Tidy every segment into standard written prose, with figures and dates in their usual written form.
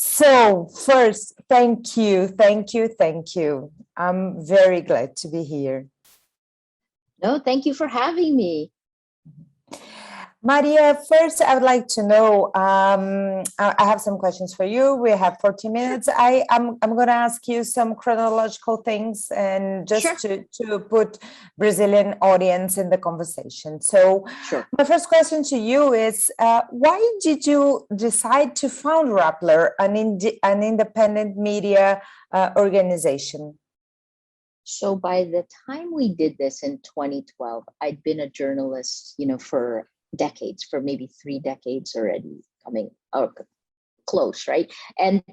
So first, thank you, thank you, thank you. I'm very glad to be here. No, thank you for having me. Maria, first, I would like to know, I have some questions for you. We have 40 minutes. I'm going to ask you some chronological things and just to put Brazilian audience in the conversation. So my first question to you is, why did you decide to found Rappler, an independent media organization? So by the time we did this in 2012, I'd been a journalist, for decades, for maybe 3 decades already, coming close, right? And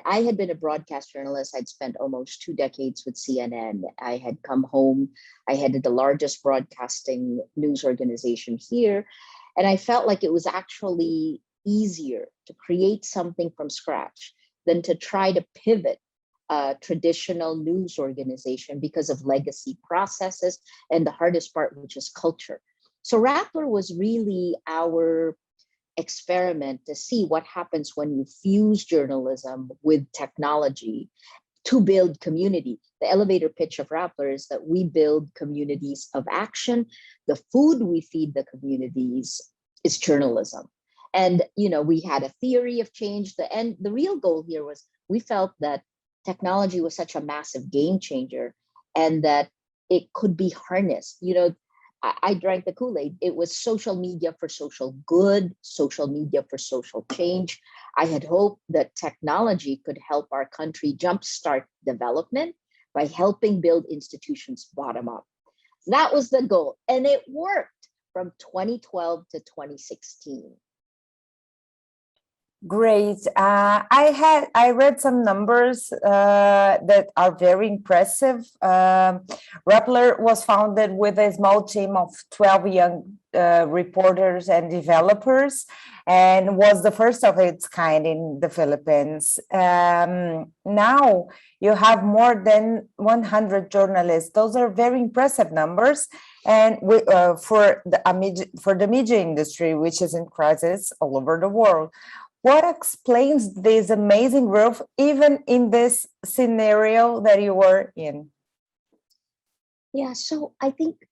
I had been a broadcast journalist. I'd spent almost 2 decades with CNN. I had come home. I headed the largest broadcasting news organization here. And I felt like it was actually easier to create something from scratch than to try to pivot a traditional news organization because of legacy processes and the hardest part, which is culture. So Rappler was really our experiment to see what happens when you fuse journalism with technology to build community. The elevator pitch of Rappler is that we build communities of action. The food we feed the communities is journalism. And, we had a theory of change. The real goal here was we felt that technology was such a massive game changer and that it could be harnessed. I drank the Kool-Aid. It was social media for social good, social media for social change. I had hoped that technology could help our country jumpstart development by helping build institutions bottom up. That was the goal, and it worked from 2012 to 2016. Great. I read some numbers that are very impressive. Rappler was founded with a small team of 12 young reporters and developers, and was the first of its kind in the Philippines. Now you have more than 100 journalists. Those are very impressive numbers, and for the media industry, which is in crisis all over the world. What explains this amazing growth, even in this scenario that you were in? Yeah, so I think,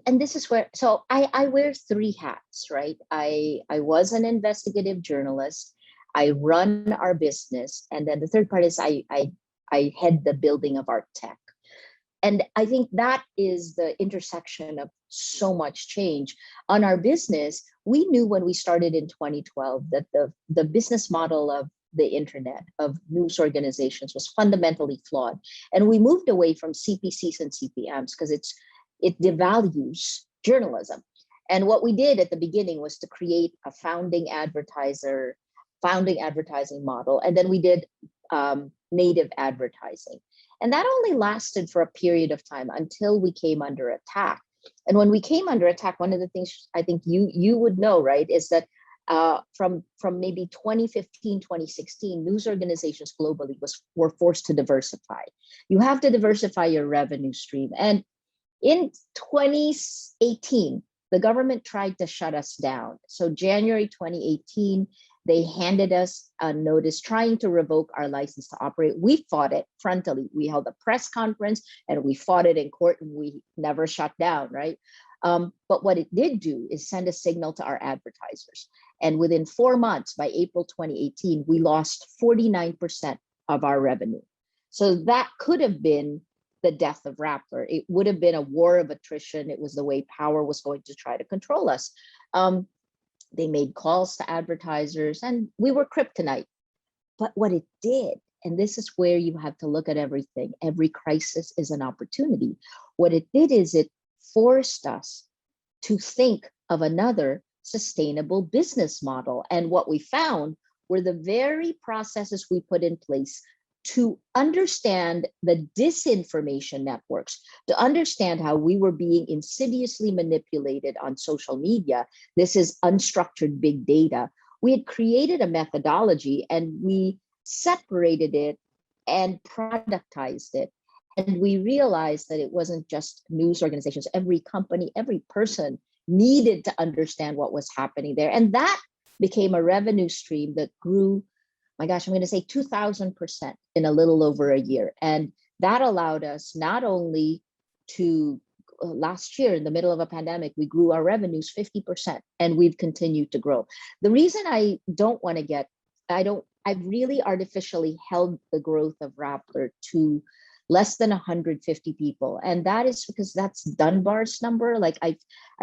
and this is where, so I wear 3 hats, right? I was an investigative journalist. I run our business. And then the third part is I head the building of our tech. And I think that is the intersection of so much change. On our business, we knew when we started in 2012 that the business model of the internet, of news organizations, was fundamentally flawed. And we moved away from CPCs and CPMs because it devalues journalism. And what we did at the beginning was to create a founding advertising model. And then we did native advertising. And that only lasted for a period of time until we came under attack. And when we came under attack, one of the things I think you would know, right, is that from maybe 2015, 2016, news organizations globally were forced to diversify. You have to diversify your revenue stream. And in 2018, the government tried to shut us down. So January 2018, they handed us a notice trying to revoke our license to operate. We fought it frontally. We held a press conference and we fought it in court, and we never shut down, right? But what it did do is send a signal to our advertisers. And within 4 months, by April 2018, we lost 49% of our revenue. So that could have been the death of Rappler. It would have been a war of attrition. It was the way power was going to try to control us. They made calls to advertisers and we were kryptonite. But what it did, and this is where you have to look at everything, every crisis is an opportunity. What it did is it forced us to think of another sustainable business model. And what we found were the very processes we put in place to understand the disinformation networks, to understand how we were being insidiously manipulated on social media. This is unstructured big data. We had created a methodology and we separated it and productized it. And we realized that it wasn't just news organizations. Every company, every person needed to understand what was happening there. And that became a revenue stream that grew my gosh, I'm going to say 2000% in a little over a year. And that allowed us not only to, last year in the middle of a pandemic, we grew our revenues 50% and we've continued to grow. The reason I don't want to get, I've really artificially held the growth of Rappler to less than 150 people. And that is because that's Dunbar's number. Like I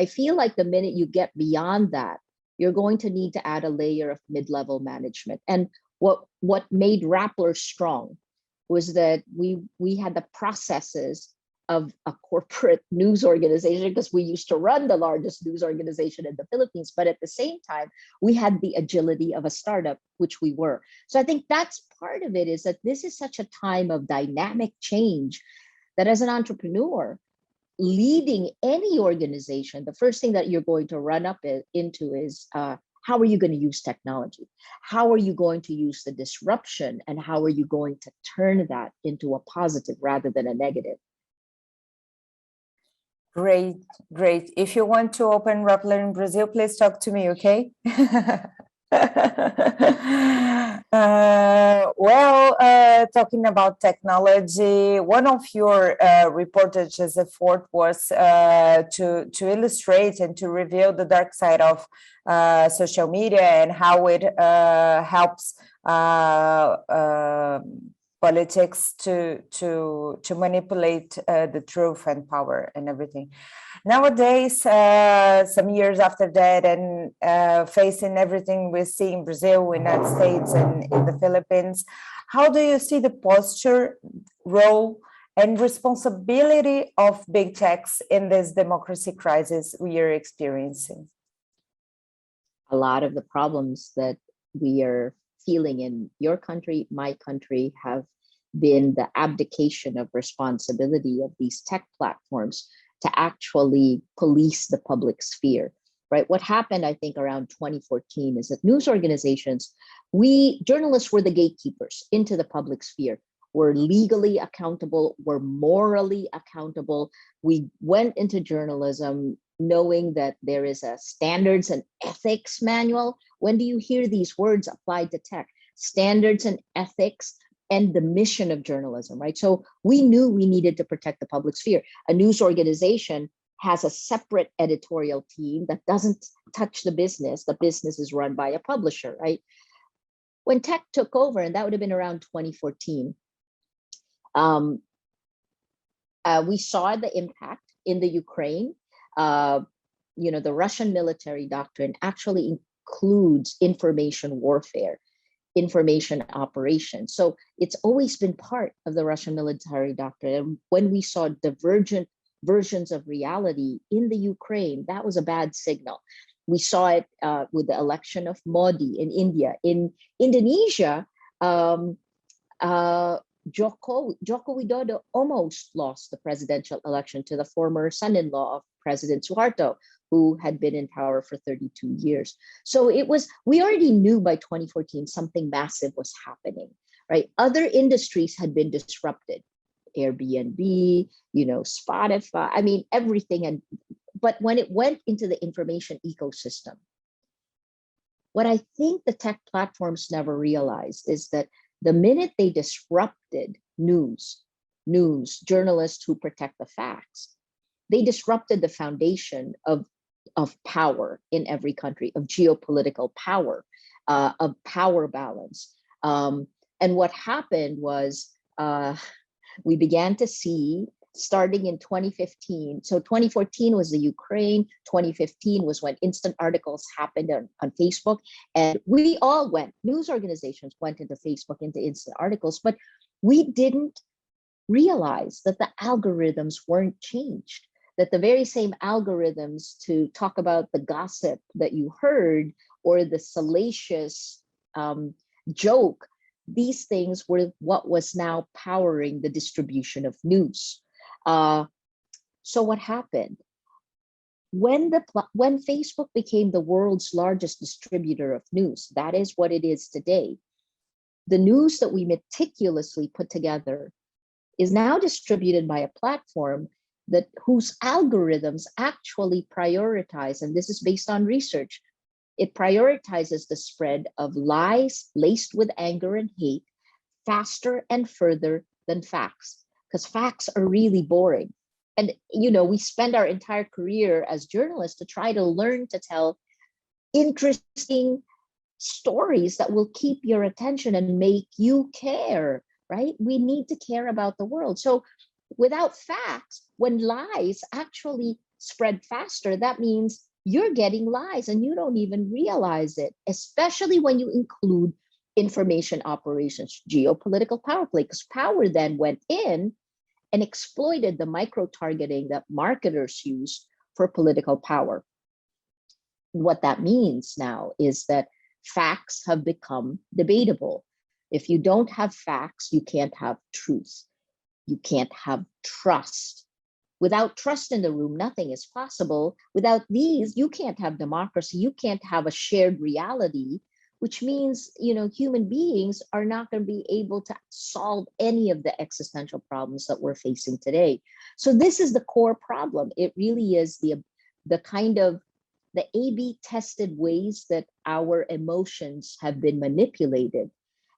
feel like the minute you get beyond that, you're going to need to add a layer of mid-level management. And what made Rappler strong was that we had the processes of a corporate news organization, because we used to run the largest news organization in the Philippines, but at the same time, we had the agility of a startup, which we were. So I think that's part of it, is that this is such a time of dynamic change that as an entrepreneur, leading any organization, the first thing that you're going to run up into is how are you going to use technology? How are you going to use the disruption? And how are you going to turn that into a positive rather than a negative? Great, great. If you want to open Rappler in Brazil, please talk to me, okay? Talking about technology, one of your reportages effort was to illustrate and to reveal the dark side of social media and how it helps politics to manipulate the truth and power and everything. Nowadays, some years after that, and facing everything we see in Brazil, United States, and in the Philippines, how do you see the posture, role, and responsibility of big techs in this democracy crisis we are experiencing? A lot of the problems that we are feeling in your country, my country, have been the abdication of responsibility of these tech platforms to actually police the public sphere, right? What happened, I think, around 2014 is that news organizations, journalists were the gatekeepers into the public sphere. We're legally accountable, we're morally accountable. We went into journalism knowing that there is a standards and ethics manual. When do you hear these words applied to tech? Standards and ethics and the mission of journalism, right? So we knew we needed to protect the public sphere. A news organization has a separate editorial team that doesn't touch the business. The business is run by a publisher, right? When tech took over, and that would have been around 2014, we saw the impact in the Ukraine. The Russian military doctrine actually includes information warfare, information operations. So it's always been part of the Russian military doctrine. And when we saw divergent versions of reality in the Ukraine, that was a bad signal. We saw it with the election of Modi in India. In Indonesia, Joko Widodo almost lost the presidential election to the former son-in-law of President Suharto, who had been in power for 32 years. So we already knew by 2014 something massive was happening, right? Other industries had been disrupted. Airbnb, Spotify, I mean, everything. But when it went into the information ecosystem, what I think the tech platforms never realized is that the minute they disrupted news, journalists who protect the facts, they disrupted the foundation of power in every country, of geopolitical power, of power balance. And what happened was we began to see, starting in 2015. So 2014 was the Ukraine, 2015 was when instant articles happened on Facebook. And we all news organizations went into Facebook, into instant articles, but we didn't realize that the algorithms weren't changed, that the very same algorithms to talk about the gossip that you heard or the salacious joke, these things were what was now powering the distribution of news. So what happened? When Facebook became the world's largest distributor of news, that is what it is today, the news that we meticulously put together is now distributed by a platform whose algorithms actually prioritize, and this is based on research, It prioritizes the spread of lies laced with anger and hate faster and further than facts, because facts are really boring. And, we spend our entire career as journalists to try to learn to tell interesting stories that will keep your attention and make you care, right? We need to care about the world. So without facts, when lies actually spread faster, that means you're getting lies and you don't even realize it, especially when you include information operations, geopolitical power play, because power then went in and exploited the micro-targeting that marketers use for political power. What that means now is that facts have become debatable. If you don't have facts, you can't have truth. You can't have trust. Without trust in the room, nothing is possible. Without these, you can't have democracy. You can't have a shared reality, which means, human beings are not going to be able to solve any of the existential problems that we're facing today. So this is the core problem. It really is the kind of the A/B tested ways that our emotions have been manipulated,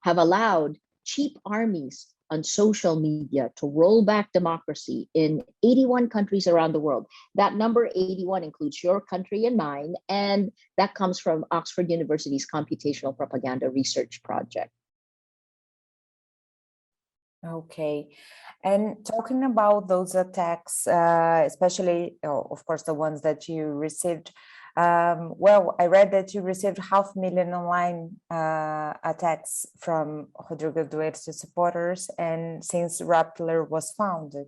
have allowed cheap armies on social media to roll back democracy in 81 countries around the world. That number 81 includes your country and mine, and that comes from Oxford University's Computational Propaganda Research Project. Okay. And talking about those attacks, especially, of course, the ones that you received, well, I read that you received 500,000 online attacks from Rodrigo Duerte's supporters, and since Rappler was founded.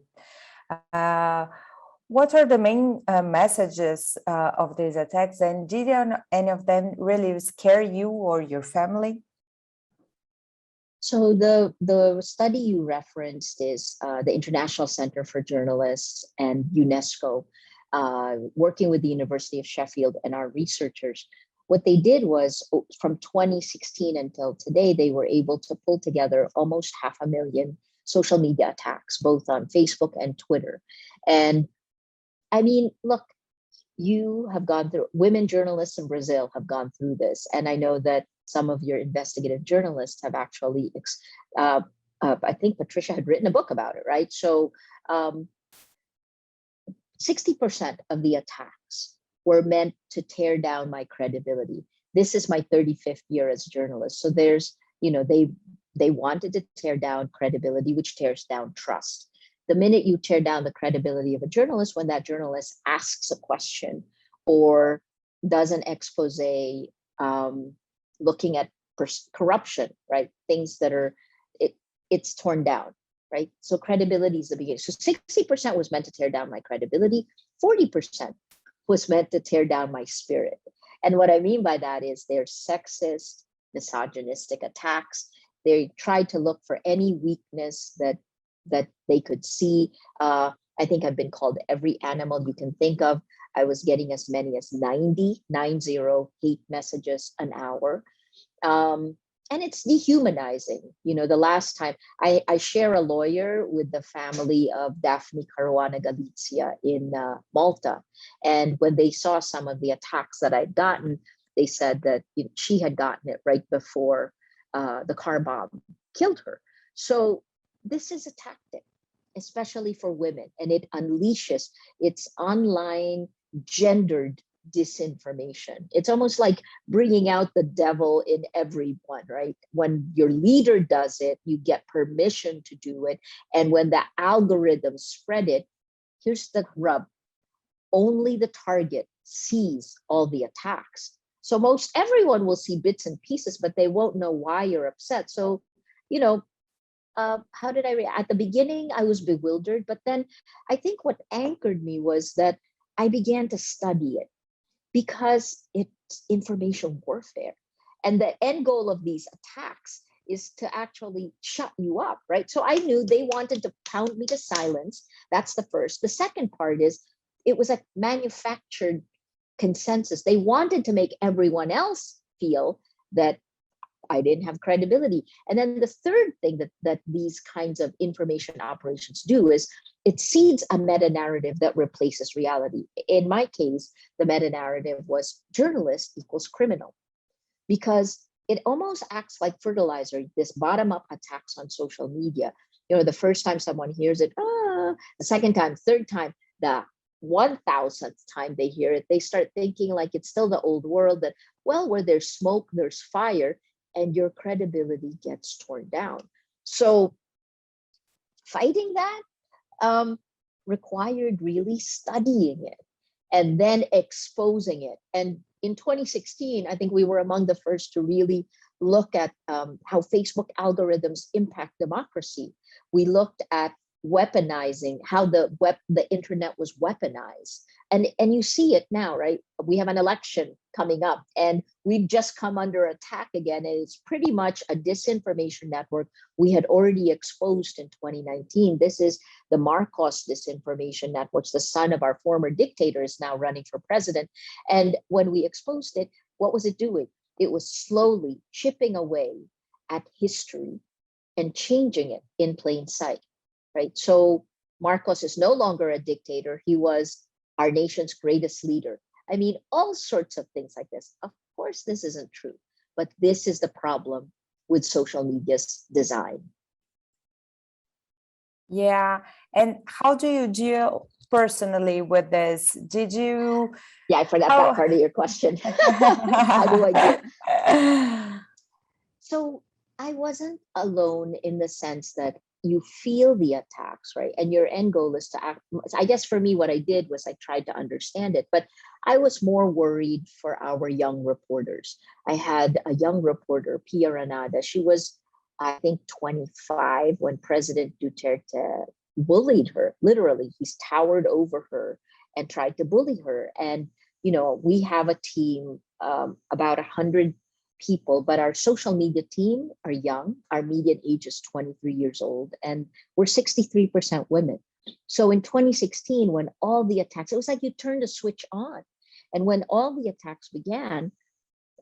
What are the main messages of these attacks, and did any of them really scare you or your family? So the study you referenced is the International Center for Journalists and UNESCO, working with the University of Sheffield and our researchers. What they did was, from 2016 until today, they were able to pull together almost 500,000 social media attacks, both on Facebook and Twitter. And I mean, look, you have gone through, women journalists in Brazil have gone through this. And I know that some of your investigative journalists have actually, I think Patricia had written a book about it, right? So 60% of the attacks were meant to tear down my credibility. This is my 35th year as a journalist. So there's, they wanted to tear down credibility, which tears down trust. The minute you tear down the credibility of a journalist, when that journalist asks a question or does an expose looking at corruption, right? Things that are, it's torn down, right? So credibility is the beginning. So 60% was meant to tear down my credibility. 40% was meant to tear down my spirit. And what I mean by that is they're sexist, misogynistic attacks. They tried to look for any weakness that they could see. I think I've been called every animal you can think of. I was getting as many as 90 hate messages an hour. And it's dehumanizing. The last time I share a lawyer with the family of Daphne Caruana Galizia in Malta. And when they saw some of the attacks that I'd gotten, they said that she had gotten it right before the car bomb killed her. So this is a tactic, especially for women, and it unleashes its online gendered disinformation. It's almost like bringing out the devil in everyone, right? When your leader does it, you get permission to do it. And when the algorithms spread it, here's the rub. Only the target sees all the attacks. So most everyone will see bits and pieces, but they won't know why you're upset. So, how did I react? At the beginning, I was bewildered, but then I think what anchored me was that I began to study it, because it's information warfare. And the end goal of these attacks is to actually shut you up, right? So I knew they wanted to pound me to silence. That's the first. The second part is it was a manufactured consensus. They wanted to make everyone else feel that I didn't have credibility. And then the third thing that these kinds of information operations do is it seeds a meta narrative that replaces reality. In my case, the meta narrative was journalist equals criminal, because it almost acts like fertilizer, this bottom up attacks on social media. The first time someone hears it, the second time, third time, the 1000th time they hear it, they start thinking like it's still the old world, that, well, where there's smoke, there's fire, and your credibility gets torn down. So fighting that required really studying it and then exposing it. And in 2016, I think we were among the first to really look at how Facebook algorithms impact democracy. We looked at weaponizing, how the internet was weaponized. And you see it now, right? We have an election coming up and we've just come under attack again. And it's pretty much a disinformation network we had already exposed in 2019. This is the Marcos disinformation networks. The son of our former dictator is now running for president. And when we exposed it, what was it doing? It was slowly chipping away at history and changing it in plain sight, right? So Marcos is no longer a dictator. He was our nation's greatest leader. I mean, all sorts of things like this. Of course, this isn't true, but this is the problem with social media's design. Yeah. And how do you deal personally with this? Did you? Yeah, I forgot that part of your question. How do I deal? So I wasn't alone in the sense that you feel the attacks, right? And your end goal is to act. I guess for me, what I did was I tried to understand it, but I was more worried for our young reporters. I had a young reporter, Pia Ranada. She was, I think, 25 when President Duterte bullied her. Literally, he's towered over her and tried to bully her. And, we have a team, about 100 people, but our social media team are young. Our median age is 23 years old, and we're 63% women. So in 2016, when all the attacks, it was like you turned a switch on. And when all the attacks began,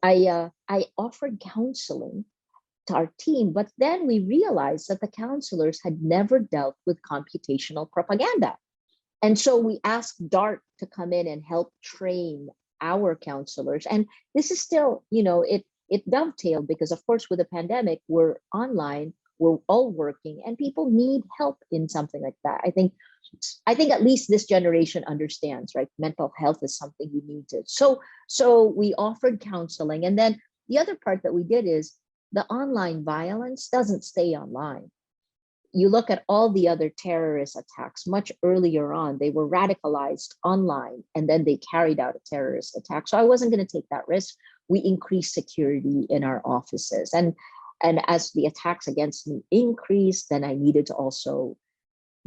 I offered counseling to our team, but then we realized that the counselors had never dealt with computational propaganda. And so we asked DART to come in and help train our counselors. And this is still, it dovetailed because, of course, with the pandemic, we're online, we're all working, and people need help in something like that. I think at least this generation understands, right? Mental health is something you need to. So we offered counseling. And then the other part that we did is the online violence doesn't stay online. You look at all the other terrorist attacks much earlier on, they were radicalized online and then they carried out a terrorist attack. So I wasn't going to take that risk. We increased security in our offices. And as the attacks against me increased, then I needed to also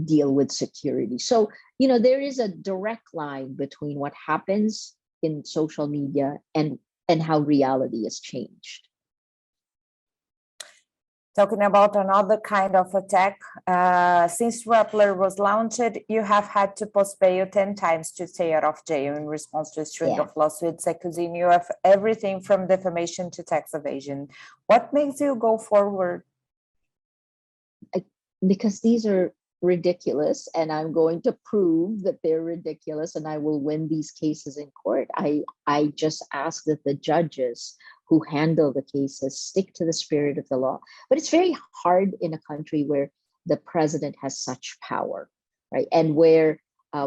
deal with security. So, there is a direct line between what happens in social media and how reality has changed. Talking about another kind of attack, since Rappler was launched, you have had to post bail 10 times to stay out of jail in response to a string of lawsuits accusing you of everything from defamation to tax evasion. What makes you go forward? Because these are ridiculous, and I'm going to prove that they're ridiculous, and I will win these cases in court. I just ask that the judges who handle the cases stick to the spirit of the law. But it's very hard in a country where the president has such power, right? And where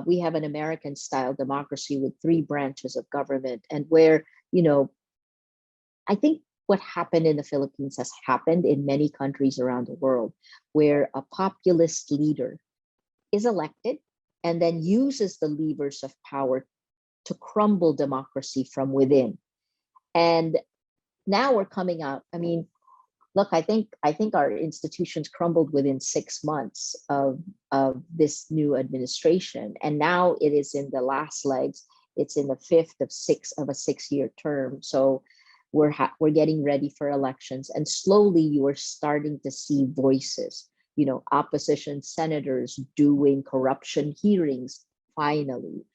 we have an American-style democracy with 3 branches of government, and where, I think what happened in the Philippines has happened in many countries around the world, where a populist leader is elected and then uses the levers of power to crumble democracy from within. And now we're coming out. I mean, look, I think our institutions crumbled within 6 months of this new administration, and now it is in the last legs. It's in the 5th of a 6-year term. So we're getting ready for elections, and slowly you are starting to see voices. Opposition senators doing corruption hearings. Finally,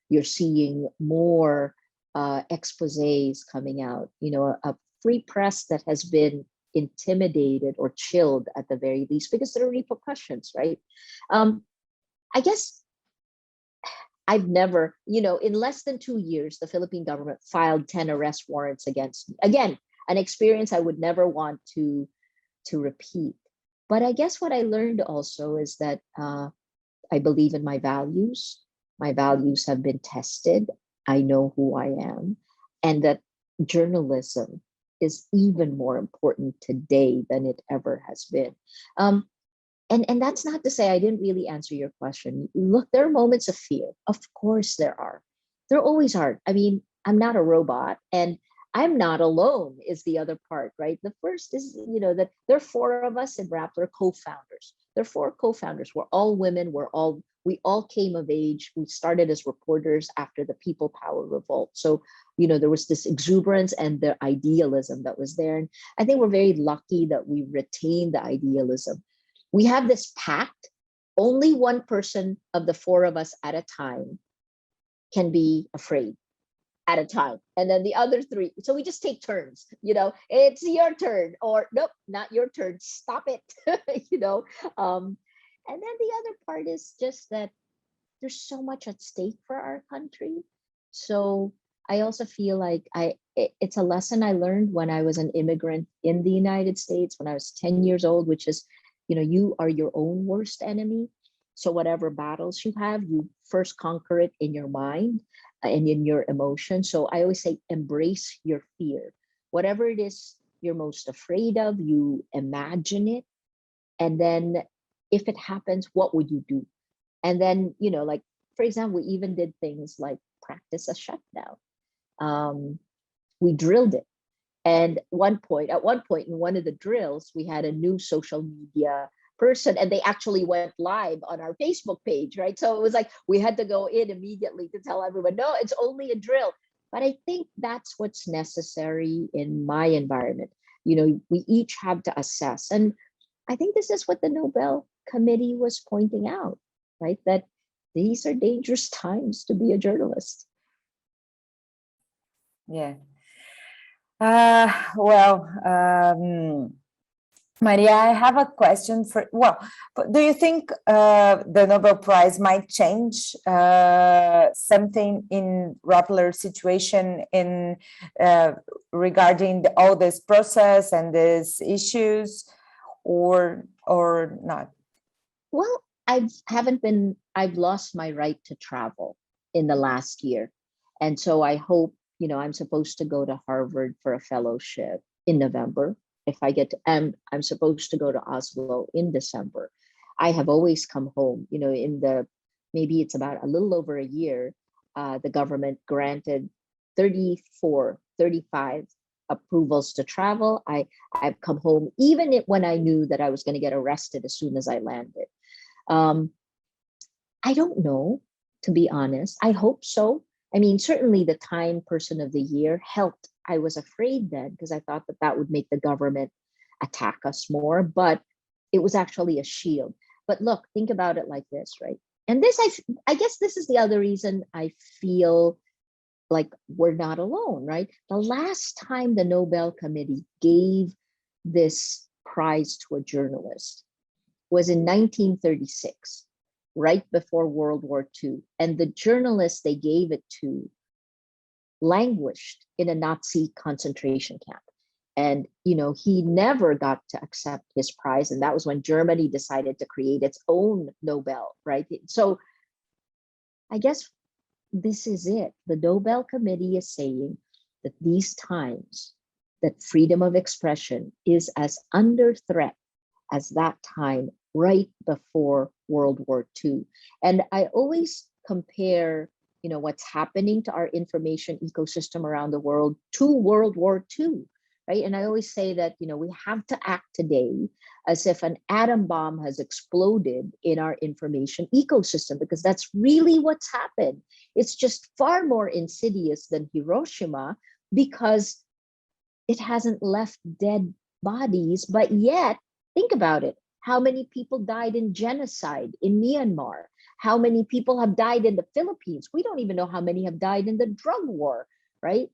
you're seeing more exposés coming out. free press that has been intimidated or chilled at the very least, because there are repercussions, right? I guess I've never, in less than 2 years, the Philippine government filed 10 arrest warrants against me. Again, an experience I would never want to repeat. But I guess what I learned also is that I believe in my values. My values have been tested. I know who I am, and that journalism is even more important today than it ever has been. And that's not to say I didn't really answer your question. Look, there are moments of fear. Of course there are. There always are. I mean, I'm not a robot, and I'm not alone is the other part, right? The first is, that there are four of us in Rappler co-founders. There are four co-founders. We're all women. We all came of age. We started as reporters after the People Power Revolt. So, there was this exuberance and the idealism that was there. And I think we're very lucky that we retained the idealism. We have this pact. Only one person of the four of us at a time can be afraid at a time. And then the other three, so we just take turns, it's your turn, or nope, not your turn, stop it, and then the other part is just that there's so much at stake for our country. So I also feel like it's a lesson I learned when I was an immigrant in the United States, when I was 10 years old, which is, you are your own worst enemy. So whatever battles you have, you first conquer it in your mind and in your emotions. So I always say, embrace your fear. Whatever it is you're most afraid of, you imagine it. And then if it happens, what would you do? And then, like, for example, we even did things like practice a shutdown. We drilled it. And at one point in one of the drills, we had a new social media person, and they actually went live on our Facebook page, right? So it was like we had to go in immediately to tell everyone, no, it's only a drill. But I think that's what's necessary in my environment. We each have to assess. And I think this is what the Nobel Committee was pointing out, right? That these are dangerous times to be a journalist. Yeah. Well, Maria, I have a question for, but do you think the Nobel Prize might change something in Rappler's situation in regarding all this process and these issues, or not? Well, I've lost my right to travel in the last year. And so I hope, I'm supposed to go to Harvard for a fellowship in November. If I get to, I'm supposed to go to Oslo in December. I have always come home, maybe it's about a little over a year, the government granted 35 approvals to travel. I've come home, even when I knew that I was going to get arrested as soon as I landed. I don't know, to be honest. I hope so. I mean, certainly the Time Person of the Year helped. I was afraid then because I thought that would make the government attack us more, but it was actually a shield. But look, think about it like this, right? And this, I guess this is the other reason I feel like we're not alone, right? The last time the Nobel Committee gave this prize to a journalist was in 1936. Right before World War II. And the journalist they gave it to languished in a Nazi concentration camp. And, he never got to accept his prize. And that was when Germany decided to create its own Nobel, right? So I guess this is it. The Nobel Committee is saying that these times, that freedom of expression is as under threat as that time right before World War II. And I always compare, what's happening to our information ecosystem around the world to World War II, right? And I always say that, we have to act today as if an atom bomb has exploded in our information ecosystem, because that's really what's happened. It's just far more insidious than Hiroshima because it hasn't left dead bodies, but yet, think about it. How many people died in genocide in Myanmar? How many people have died in the Philippines? We don't even know how many have died in the drug war, right?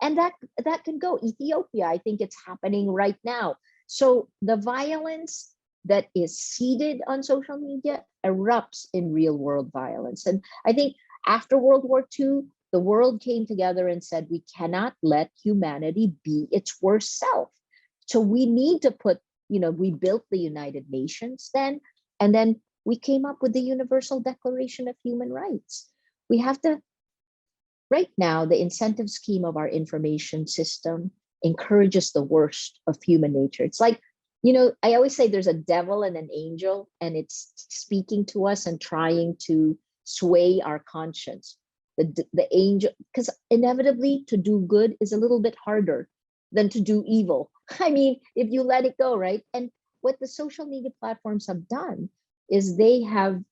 And that can go. Ethiopia, I think it's happening right now. So the violence that is seeded on social media erupts in real world violence. And I think after World War II, the world came together and said, we cannot let humanity be its worst self. So we need to put, we built the United Nations then, and then we came up with the Universal Declaration of Human Rights. We have to, right now, the incentive scheme of our information system encourages the worst of human nature. It's like, I always say there's a devil and an angel, and it's speaking to us and trying to sway our conscience. The angel, because inevitably to do good is a little bit harder than to do evil. I mean, if you let it go, right? And what the social media platforms have done is they have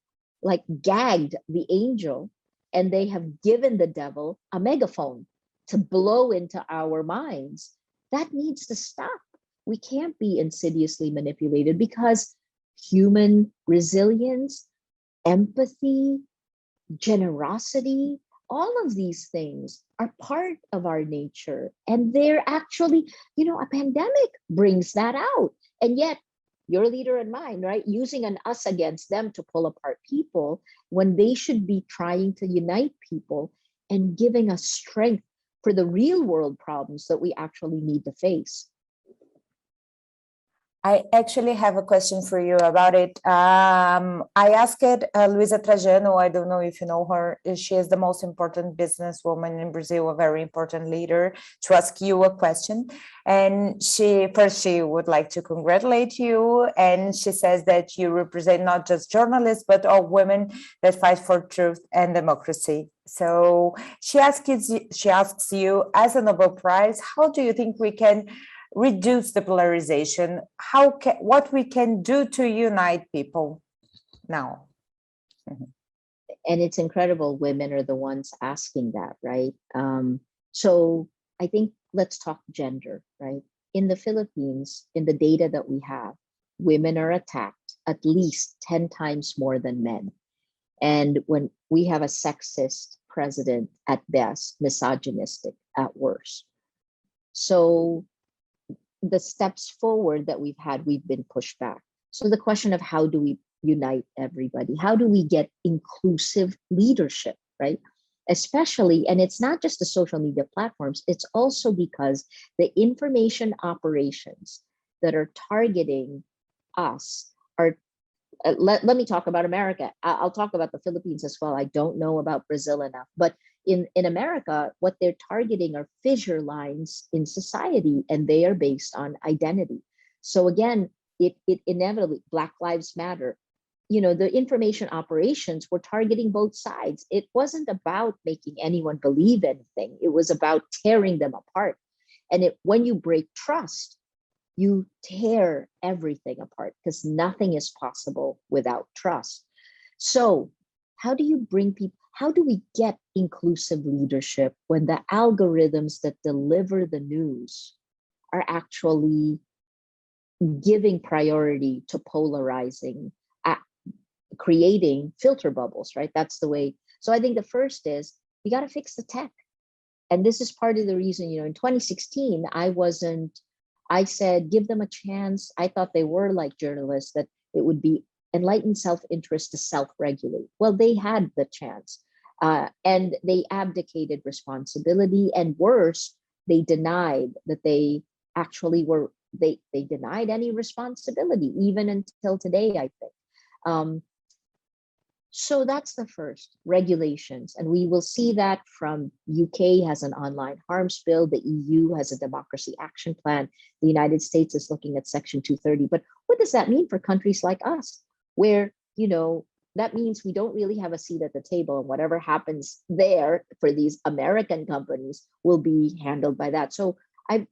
like gagged the angel, and they have given the devil a megaphone to blow into our minds. That needs to stop. We can't be insidiously manipulated, because human resilience, empathy, generosity, all of these things are part of our nature. And they're actually, a pandemic brings that out. And yet, your leader and mine, right, using an us against them to pull apart people, when they should be trying to unite people and giving us strength for the real world problems that we actually need to face. I actually have a question for you about it. I asked Luisa Trajano, I don't know if you know her, she is the most important businesswoman in Brazil, a very important leader, to ask you a question. And she would like to congratulate you. And she says that you represent not just journalists, but all women that fight for truth and democracy. So she asks you, as a Nobel Prize, how do you think we can reduce the polarization? What we can do to unite people now? And it's incredible, women are the ones asking that, right? So I think let's talk gender, right? In the Philippines, in the data that we have, women are attacked at least 10 times more than men. And when we have a sexist president at best, misogynistic at worst. So the steps forward that we've had, we've been pushed back. So the question of how do we unite everybody? How do we get inclusive leadership, right? Especially, and it's not just the social media platforms, it's also because the information operations that are targeting us are, let me talk about America. I'll talk about the Philippines as well. I don't know about Brazil enough, but in America, what they're targeting are fissure lines in society, and they are based on identity. So again, it inevitably, Black Lives Matter, the information operations were targeting both sides. It wasn't about making anyone believe anything. It was about tearing them apart. And when you break trust, you tear everything apart, because nothing is possible without trust. So how do you bring people, how do we get inclusive leadership when the algorithms that deliver the news are actually giving priority to polarizing, creating filter bubbles, right? That's the way. So I think the first is we got to fix the tech. And this is part of the reason, in 2016, I said, give them a chance. I thought they were like journalists, that it would be enlightened self-interest to self-regulate. Well, they had the chance, and they abdicated responsibility, and worse, they denied that they actually were, they denied any responsibility, even until today, I think. So that's the first, regulations. And we will see that from UK has an online harms bill, the EU has a democracy action plan, the United States is looking at Section 230. But what does that mean for countries like us, where, that means we don't really have a seat at the table, and whatever happens there for these American companies will be handled by that. So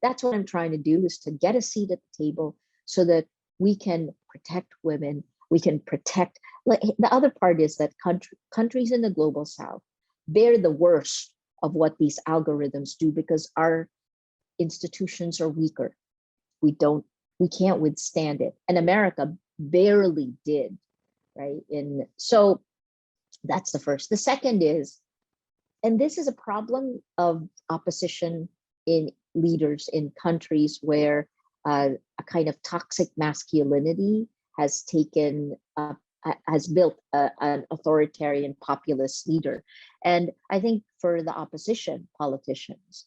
that's what I'm trying to do, is to get a seat at the table so that we can protect women. We can protect, like, the other part is that countries in the global south bear the worst of what these algorithms do, because our institutions are weaker. We can't withstand it. And America barely did, right? So that's the first. The second is, and this is a problem of opposition in leaders in countries where a kind of toxic masculinity has built an authoritarian populist leader. And I think for the opposition politicians,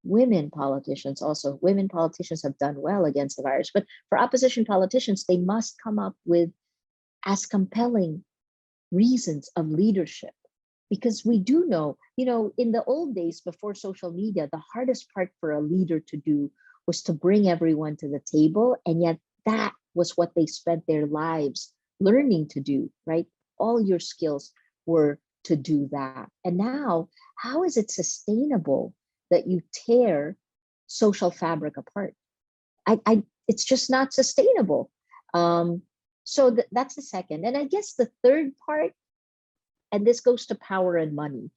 women politicians have done well against the virus. But for opposition politicians, they must come up with as compelling reasons of leadership. Because we do know, in the old days before social media, the hardest part for a leader to do was to bring everyone to the table. And yet that was what they spent their lives learning to do, right? All your skills were to do that. And now, how is it sustainable that you tear social fabric apart? It's just not sustainable. So that's the second. And I guess the third part, and this goes to power and money.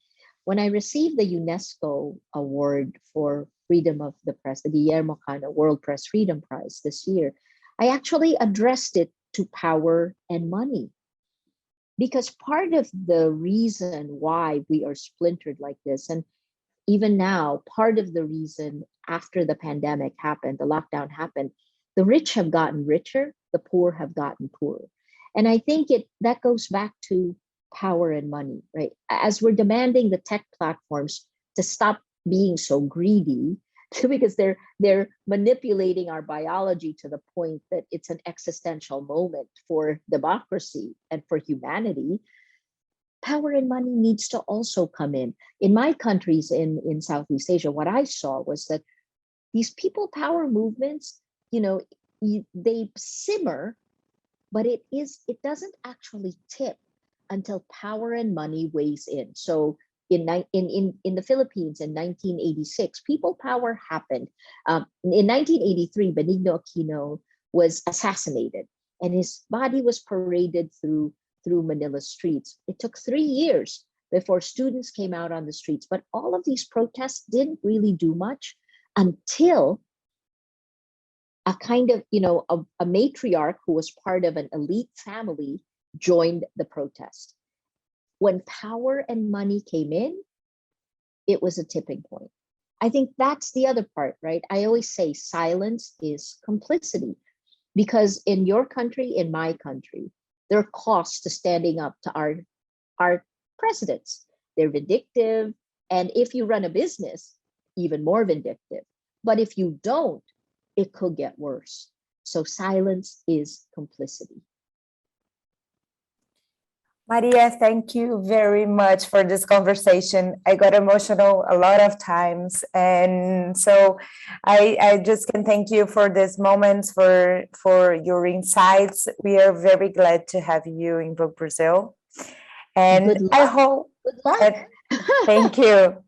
When I received the UNESCO award for freedom of the press, the Guillermo Cano World Press Freedom Prize this year, I actually addressed it to power and money. Because part of the reason why we are splintered like this, and even now, part of the reason after the pandemic happened, the lockdown happened, the rich have gotten richer, the poor have gotten poorer. And I think that goes back to power and money, right? As we're demanding the tech platforms to stop being so greedy, because they're manipulating our biology to the point that it's an existential moment for democracy and for humanity, power and money needs to also come in. In my countries in Southeast Asia, what I saw was that these people power movements, they simmer, but it doesn't actually tip until power and money weighs in. So in the Philippines in 1986, people power happened. In 1983, Benigno Aquino was assassinated, and his body was paraded through Manila streets. It took 3 years before students came out on the streets, but all of these protests didn't really do much until a kind of, a matriarch who was part of an elite family joined the protest. When power and money came in, it was a tipping point. I think that's the other part, right? I always say silence is complicity, because in your country, in my country, there are costs to standing up to our presidents. They're vindictive. And if you run a business, even more vindictive. But if you don't, it could get worse. So silence is complicity. Maria, thank you very much for this conversation. I got emotional a lot of times. And so I just can thank you for these moments, for your insights. We are very glad to have you in Vogue Brazil. And I hope, Good luck. thank you.